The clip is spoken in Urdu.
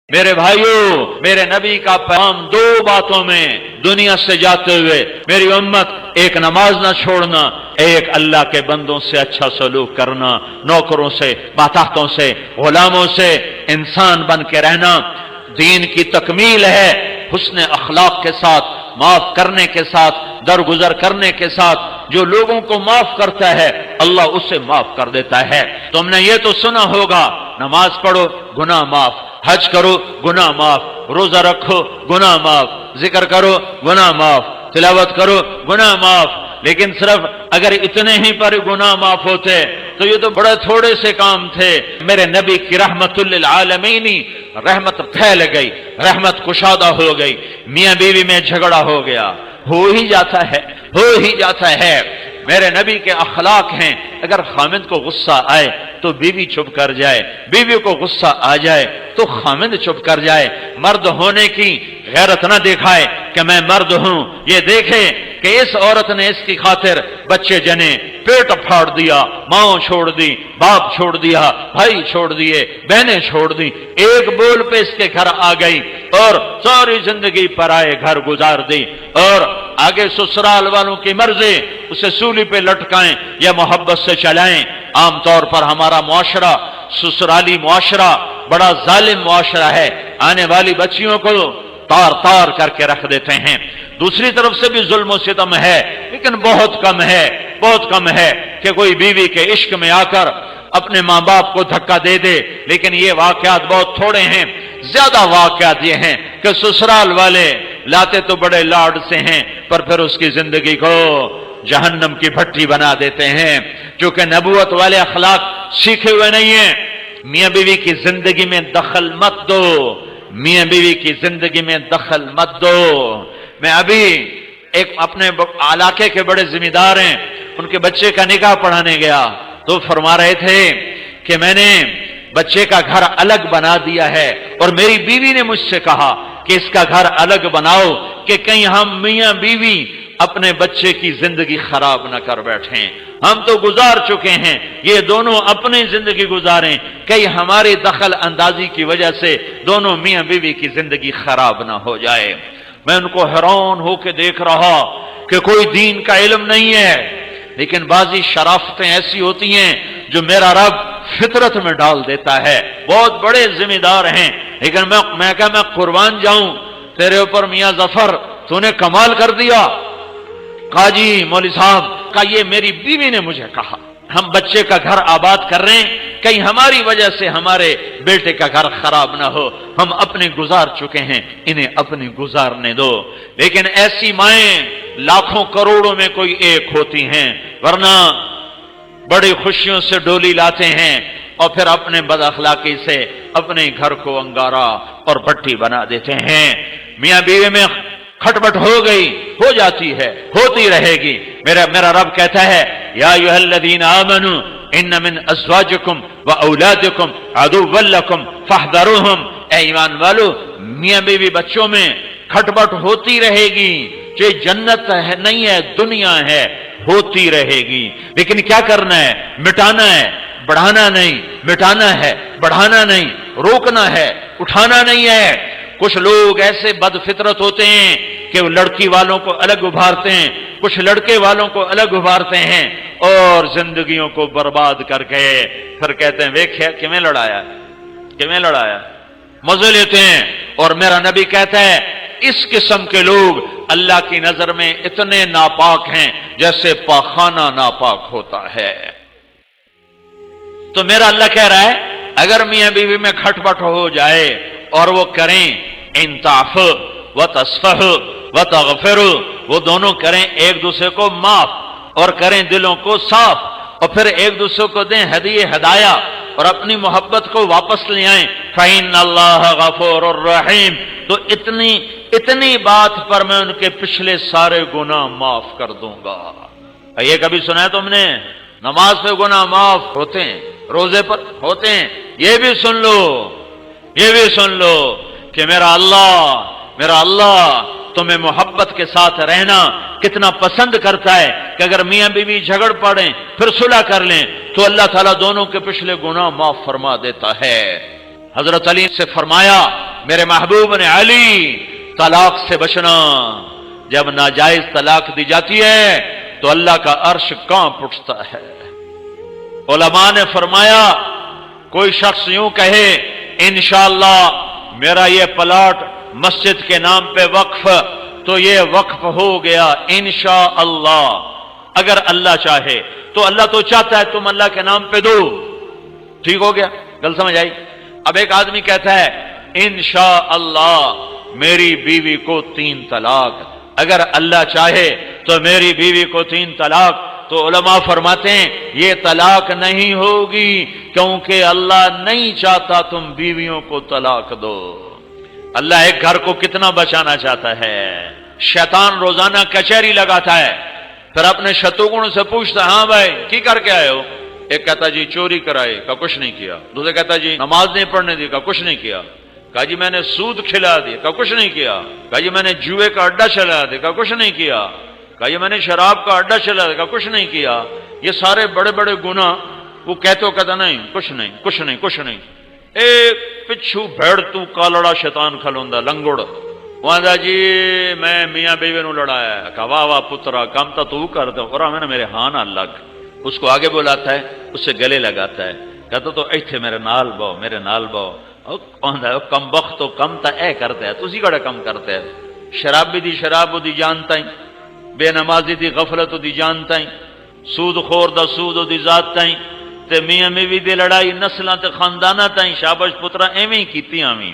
میرے بھائیوں، میرے نبی کا پیغام دو باتوں میں دنیا سے جاتے ہوئے میری امت، ایک نماز نہ چھوڑنا، ایک اللہ کے بندوں سے اچھا سلوک کرنا، نوکروں سے، ماتحتوں سے، غلاموں سے انسان بن کے رہنا دین کی تکمیل ہے۔ حسن اخلاق کے ساتھ، معاف کرنے کے ساتھ، درگزر کرنے کے ساتھ، جو لوگوں کو معاف کرتا ہے اللہ اسے معاف کر دیتا ہے۔ تم نے یہ تو سنا ہوگا، نماز پڑھو گناہ معاف، حج کرو گناہ معاف، روزہ رکھو گناہ معاف، ذکر کرو گناہ معاف، تلاوت کرو گناہ معاف۔ لیکن صرف اگر اتنے ہی پر گناہ معاف ہوتے تو یہ تو بڑے تھوڑے سے کام تھے۔ میرے نبی کی رحمت للعالمین، رحمت پھیل گئی، رحمت کشادہ ہو گئی، میاں بیوی میں جھگڑا ہو گیا، ہو ہی جاتا ہے۔ میرے نبی کے اخلاق ہیں، اگر خامند کو غصہ آئے تو بیوی چپ کر جائے، بیوی کو غصہ آ جائے تو خامند چپ کر جائے۔ مرد ہونے کی غیرت نہ دکھائے کہ میں مرد ہوں، یہ دیکھے کہ اس عورت نے اس کی خاطر بچے جنے، پیٹ پھاڑ دیا، ماں چھوڑ دی، باپ چھوڑ دیا، بھائی چھوڑ دیے، بہنیں چھوڑ دی، ایک بول پہ اس کے گھر آ گئی اور ساری زندگی پرائے گھر گزار دی، اور آگے سسرال والوں کی مرضی اسے سولی پہ لٹکائیں یا محبت سے چلائیں۔ عام طور پر ہمارا معاشرہ، سسرالی معاشرہ بڑا ظالم معاشرہ ہے، آنے والی بچیوں کو تار تار کر کے رکھ دیتے ہیں۔ دوسری طرف سے بھی ظلم و ستم ہے، لیکن بہت کم ہے کہ کوئی بیوی کے عشق میں آ کر اپنے ماں باپ کو دھکا دے دے، لیکن یہ واقعات بہت تھوڑے ہیں۔ زیادہ واقعات یہ ہیں کہ سسرال والے لاتے تو بڑے لاڈ سے ہیں پر پھر اس کی زندگی کو جہنم کی بھٹی بنا دیتے ہیں، چونکہ نبوت والے اخلاق سیکھے ہوئے نہیں ہیں۔ میاں بیوی کی زندگی میں دخل مت دو، میاں بیوی کی زندگی میں دخل مت دو۔ میں ابھی ایک اپنے علاقے کے بڑے ذمہ دار ہیں، ان کے بچے کا نکاح پڑھانے گیا تو فرما رہے تھے کہ میں نے بچے کا گھر الگ بنا دیا ہے، اور میری بیوی نے مجھ سے کہا کہ اس کا گھر الگ بناؤ کہ کہیں ہم میاں بیوی اپنے بچے کی زندگی خراب نہ کر بیٹھیں۔ ہم تو گزار چکے ہیں، یہ دونوں اپنی زندگی گزاریں، کہیں ہماری دخل اندازی کی وجہ سے دونوں میاں بیوی کی زندگی خراب نہ ہو جائے۔ میں ان کو حیران ہو کے دیکھ رہا کہ کوئی دین کا علم نہیں ہے، لیکن بعضی شرافتیں ایسی ہوتی ہیں جو میرا رب فطرت میں ڈال دیتا ہے۔ بہت بڑے ذمہ دار ہیں، لیکن میں قربان جاؤں تیرے اوپر میاں ظفر، تو نے کمال کر دیا۔ قاضی مولوی صاحب کا یہ میری بیوی نے مجھے کہا، ہم بچے کا گھر آباد کر رہے ہیں، کہیں ہماری وجہ سے ہمارے بیٹے کا گھر خراب نہ ہو، ہم اپنے گزار چکے ہیں، انہیں اپنی گزارنے دو۔ لیکن ایسی مائیں لاکھوں کروڑوں میں کوئی ایک ہوتی ہیں، ورنہ بڑی خوشیوں سے ڈولی لاتے ہیں اور پھر اپنے بد اخلاقی سے اپنے گھر کو انگارہ اور بھٹی بنا دیتے ہیں۔ میاں بیوی میں کھٹپٹ ہو گئی، ہو جاتی ہے، ہوتی رہے گی۔ میرا رب کہتا ہے یا ایھا الذین آمنوا ان من ازواجکم واولادکم عدوا لکم فاحذروہم، اے ایمان والو میاں بیوی بچوں میں کھٹپٹ ہوتی رہے گی، یہ جنت ہے نہیں ہے، دنیا ہے، ہوتی رہے گی۔ لیکن کیا کرنا ہے؟ مٹانا ہے، بڑھانا نہیں، مٹانا ہے، بڑھانا نہیں، روکنا ہے، اٹھانا نہیں ہے۔ کچھ لوگ ایسے بد فطرت ہوتے ہیں کہ وہ لڑکی والوں کو الگ ابھارتے ہیں، کچھ لڑکے والوں کو الگ ابھارتے ہیں اور زندگیوں کو برباد کر کے پھر کہتے ہیں ویکھیا کیویں لڑایا، مزے لیتے ہیں۔ اور میرا نبی کہتا ہے اس قسم کے لوگ اللہ کی نظر میں اتنے ناپاک ہیں جیسے پاخانہ ناپاک ہوتا ہے۔ تو میرا اللہ کہہ رہا ہے اگر میاں بیوی میں کھٹپٹ ہو جائے اور وہ کریں ان تعفو وتصفح وتغفر، وہ دونوں کریں ایک دوسرے کو معاف اور کریں دلوں کو صاف، اور پھر ایک دوسرے کو دیں ہدایہ اور اپنی محبت کو واپس لے آئیں، فإن اللہ غفور الرحیم، تو اتنی بات پر میں ان کے پچھلے سارے گناہ معاف کر دوں گا۔ یہ کبھی سنا ہے تم نے؟ نماز پہ گناہ معاف ہوتے ہیں، روزے پر ہوتے ہیں۔ یہ بھی سن لو کہ میرا اللہ تمہیں محبت کے ساتھ رہنا کتنا پسند کرتا ہے کہ اگر میاں بیوی جھگڑ پڑیں پھر صلح کر لیں تو اللہ تعالیٰ دونوں کے پچھلے گناہ معاف فرما دیتا ہے۔ حضرت علی سے فرمایا میرے محبوب نے علی طلاق سے بچنا، جب ناجائز طلاق دی جاتی ہے تو اللہ کا عرش کانپ اٹھتا ہے۔ علماء نے فرمایا کوئی شخص یوں کہے انشاءاللہ میرا یہ پلاٹ مسجد کے نام پہ وقف، تو یہ وقف ہو گیا انشاءاللہ، اگر اللہ چاہے تو اللہ تو چاہتا ہے تم اللہ کے نام پہ دو، ٹھیک ہو گیا، گل سمجھ آئی؟ اب ایک آدمی کہتا ہے انشاءاللہ میری بیوی کو 3 طلاق، اگر اللہ چاہے تو میری بیوی کو 3 طلاق، تو علماء فرماتے ہیں یہ طلاق نہیں ہوگی، کیونکہ اللہ نہیں چاہتا تم بیویوں کو طلاق دو۔ اللہ ایک گھر کو کتنا بچانا چاہتا ہے۔ شیطان روزانہ کچہری لگاتا ہے، پھر اپنے شتروگن سے پوچھتا ہے ہاں بھائی کی کر کے آئے ہو؟ ایک کہتا جی چوری کرائی، کا کچھ نہیں کیا۔ دوسرے کہتا جی نماز نہیں پڑھنے دی، کا کچھ نہیں کیا۔ کہا جی میں نے سود کھلا دی، کا کچھ نہیں کیا۔ کہا جی میں نے جوئے کا اڈا چلا دیا، کا کچھ نہیں کیا۔ کہا جی میں نے شراب کا اڈا چلا دیا، کا کچھ نہیں کیا۔ یہ سارے بڑے بڑے گناہ وہ کہتے ہو، کہتا نہیں کچھ نہیں کچھ نہیں کچھ نہیں۔ ایک پچھو بھیڑ تو کالڑا شیطان کھلوندا لنگڑ وہاں جی میں میاں بیوی نو لڑایا ہے، کہا واہ واہ پترا کام تو کرتا اور میں نے میرے ہاں نہ لگ، اس کو آگے بلاتا ہے، اس سے گلے لگاتا ہے، کہتا تو ایتھے میرے نال بو میرے نال بو، کم وقت تو کم تا اے کرتا ہے تسی کڑا کم کرتا ہے۔ شرابی دی شراب دی جانتا ہی، بے نمازی دی غفلت دی جانتا ہی، سود خور دا سود دی ذات تائیں تے میاں بیوی دی لڑائی نسلاں تے خانداناں تائیں، شاباش پترا ایویں ہی کیتی آویں۔